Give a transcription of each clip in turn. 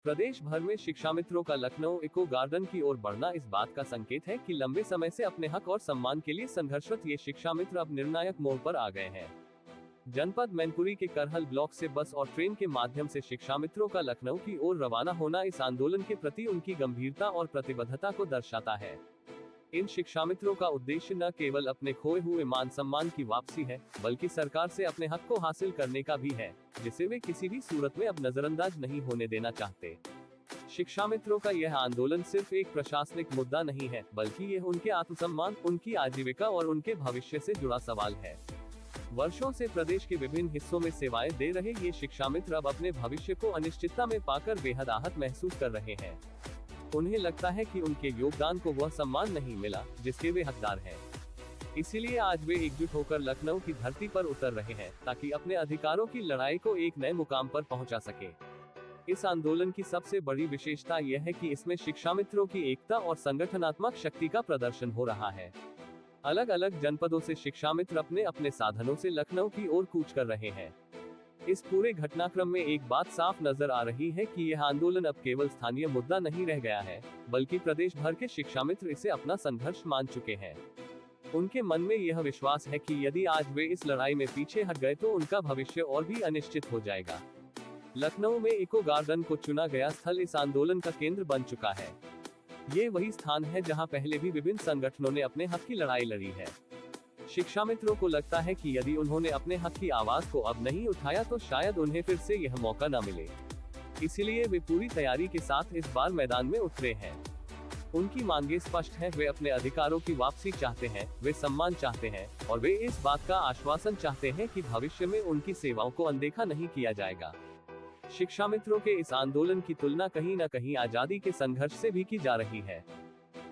प्रदेश भर में शिक्षा मित्रों का लखनऊ इको गार्डन की ओर बढ़ना इस बात का संकेत है कि लंबे समय से अपने हक और सम्मान के लिए संघर्षरत ये शिक्षा मित्र अब निर्णायक मोड़ पर आ गए हैं। जनपद मैनपुरी के करहल ब्लॉक से बस और ट्रेन के माध्यम से शिक्षा मित्रों का लखनऊ की ओर रवाना होना इस आंदोलन के प्रति उनकी गंभीरता और प्रतिबद्धता को दर्शाता है। इन शिक्षा मित्रों का उद्देश्य न केवल अपने खोए हुए मान सम्मान की वापसी है, बल्कि सरकार से अपने हक को हासिल करने का भी है, जिसे वे किसी भी सूरत में अब नजरअंदाज नहीं होने देना चाहते। शिक्षा मित्रों का यह आंदोलन सिर्फ एक प्रशासनिक मुद्दा नहीं है, बल्कि यह उनके आत्मसम्मान, उनकी आजीविका और उनके भविष्य से जुड़ा सवाल है। वर्षों से प्रदेश के विभिन्न हिस्सों में सेवाएं दे रहे ये शिक्षा मित्र अब अपने भविष्य को अनिश्चितता में पाकर बेहद आहत महसूस कर रहे हैं। उन्हें लगता है कि उनके योगदान को वह सम्मान नहीं मिला जिसके वे हकदार हैं। इसीलिए आज वे एकजुट होकर लखनऊ की धरती पर उतर रहे हैं, ताकि अपने अधिकारों की लड़ाई को एक नए मुकाम पर पहुंचा सके। इस आंदोलन की सबसे बड़ी विशेषता यह है कि इसमें शिक्षा मित्रों की एकता और संगठनात्मक शक्ति का प्रदर्शन हो रहा है। अलग अलग जनपदों से शिक्षा मित्र अपने अपने साधनों से लखनऊ की ओर कूच कर रहे हैं। इस पूरे घटनाक्रम में एक बात साफ नजर आ रही है कि यह आंदोलन अब केवल स्थानीय मुद्दा नहीं रह गया है, बल्कि प्रदेश भर के शिक्षा मित्र इसे अपना संघर्ष मान चुके हैं। उनके मन में यह विश्वास है कि यदि आज वे इस लड़ाई में पीछे हट गए तो उनका भविष्य और भी अनिश्चित हो जाएगा। लखनऊ में इको गार्डन को चुना गया स्थल इस आंदोलन का केंद्र बन चुका है। ये वही स्थान है जहां पहले भी विभिन्न संगठनों ने अपने हक की लड़ाई लड़ी है। शिक्षा मित्रों को लगता है कि यदि उन्होंने अपने हक की आवाज को अब नहीं उठाया तो शायद उन्हें फिर से यह मौका न मिले। इसीलिए वे पूरी तैयारी के साथ इस बार मैदान में उतरे हैं। उनकी मांगे स्पष्ट है, वे अपने अधिकारों की वापसी चाहते हैं, वे सम्मान चाहते हैं और वे इस बात का आश्वासन चाहते हैं कि भविष्य में उनकी सेवाओं को अनदेखा नहीं किया जाएगा। शिक्षा मित्रों के इस आंदोलन की तुलना कहीं न कहीं आजादी के संघर्ष से भी की जा रही है।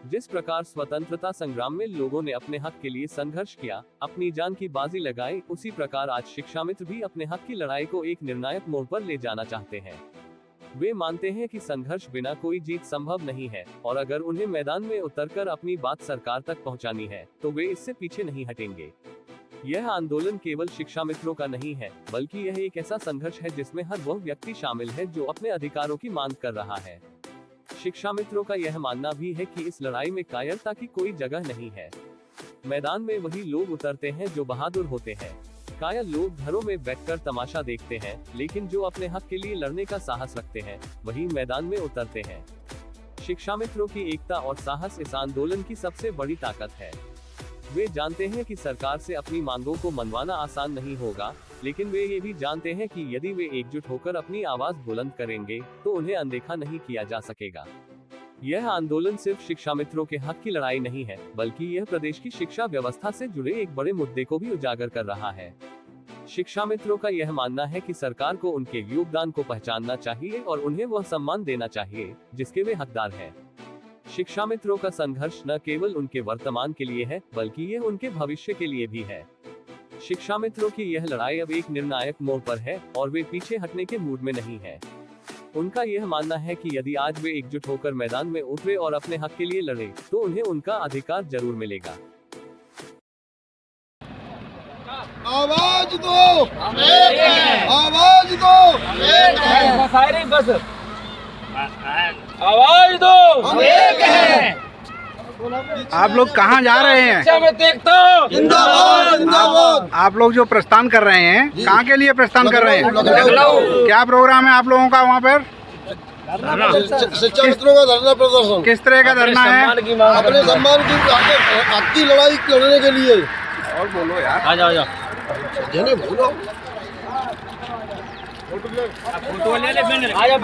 जिस प्रकार स्वतंत्रता संग्राम में लोगों ने अपने हक के लिए संघर्ष किया, अपनी जान की बाजी लगाई, उसी प्रकार आज शिक्षा मित्र भी अपने हक की लड़ाई को एक निर्णायक मोड़ पर ले जाना चाहते हैं। वे मानते हैं कि संघर्ष बिना कोई जीत संभव नहीं है और अगर उन्हें मैदान में उतरकर अपनी बात सरकार तक पहुंचानी है, तो वे इससे पीछे नहीं हटेंगे। यह आंदोलन केवल शिक्षा मित्रों का नहीं है, बल्कि यह एक ऐसा संघर्ष है जिसमें हर वह व्यक्ति शामिल है जो अपने अधिकारों की मांग कर रहा है। शिक्षा मित्रों का यह मानना भी है कि इस लड़ाई में कायरता की कोई जगह नहीं है। मैदान में वही लोग उतरते हैं जो बहादुर होते हैं। कायल लोग घरों में बैठकर तमाशा देखते हैं, लेकिन जो अपने हक के लिए लड़ने का साहस रखते हैं, वही मैदान में उतरते हैं। शिक्षा मित्रों की एकता और साहस इस आंदोलन की सबसे बड़ी ताकत है। वे जानते हैं कि सरकार से अपनी मांगों को मनवाना आसान नहीं होगा, लेकिन वे ये भी जानते हैं कि यदि वे एकजुट होकर अपनी आवाज बुलंद करेंगे, तो उन्हें अनदेखा नहीं किया जा सकेगा। यह आंदोलन सिर्फ शिक्षा मित्रों के हक की लड़ाई नहीं है, बल्कि यह प्रदेश की शिक्षा व्यवस्था से जुड़े एक बड़े मुद्दे को भी उजागर कर रहा है। शिक्षा मित्रों का यह मानना है कि सरकार को उनके योगदान को पहचानना चाहिए और उन्हें वह सम्मान देना चाहिए जिसके वे हकदार हैं। शिक्षा मित्रों का संघर्ष न केवल उनके वर्तमान के लिए है, बल्कि यह उनके भविष्य के लिए भी है। शिक्षा मित्रों की यह लड़ाई अब एक निर्णायक मोड़ पर है और वे पीछे हटने के मूड में नहीं है। उनका यह मानना है कि यदि आज वे एकजुट होकर मैदान में उतरे और अपने हक के लिए लड़े, तो उन्हें उनका अधिकार जरूर मिलेगा। आवाज दो, आवाज दो, आवाज दो, हम एक हैं। आप लोग कहाँ जा रहे हैं? जिंदाबाद जिंदाबाद। आप लोग जो प्रस्थान कर रहे हैं, कहाँ के लिए प्रस्थान कर रहे हैं? क्या प्रोग्राम है आप लोगों का वहाँ पर? शिक्षा मित्रों का धरना प्रदर्शन। किस तरह का धरना है? अपने सम्मान की हक की लड़ाई लड़ने के लिए। और बोलो यार। आ जाओ बोलो।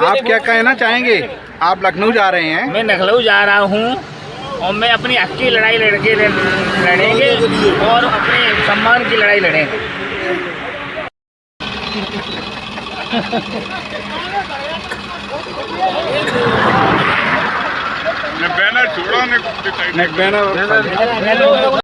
आप क्या कहना चाहेंगे? आप लखनऊ जा रहे हैं। मैं लखनऊ जा रहा हूँ और मैं अपनी हक की लड़ाई लड़ेंगे और अपने सम्मान की लड़ाई लड़ेंगे। बैनर छोड़ो, बैनर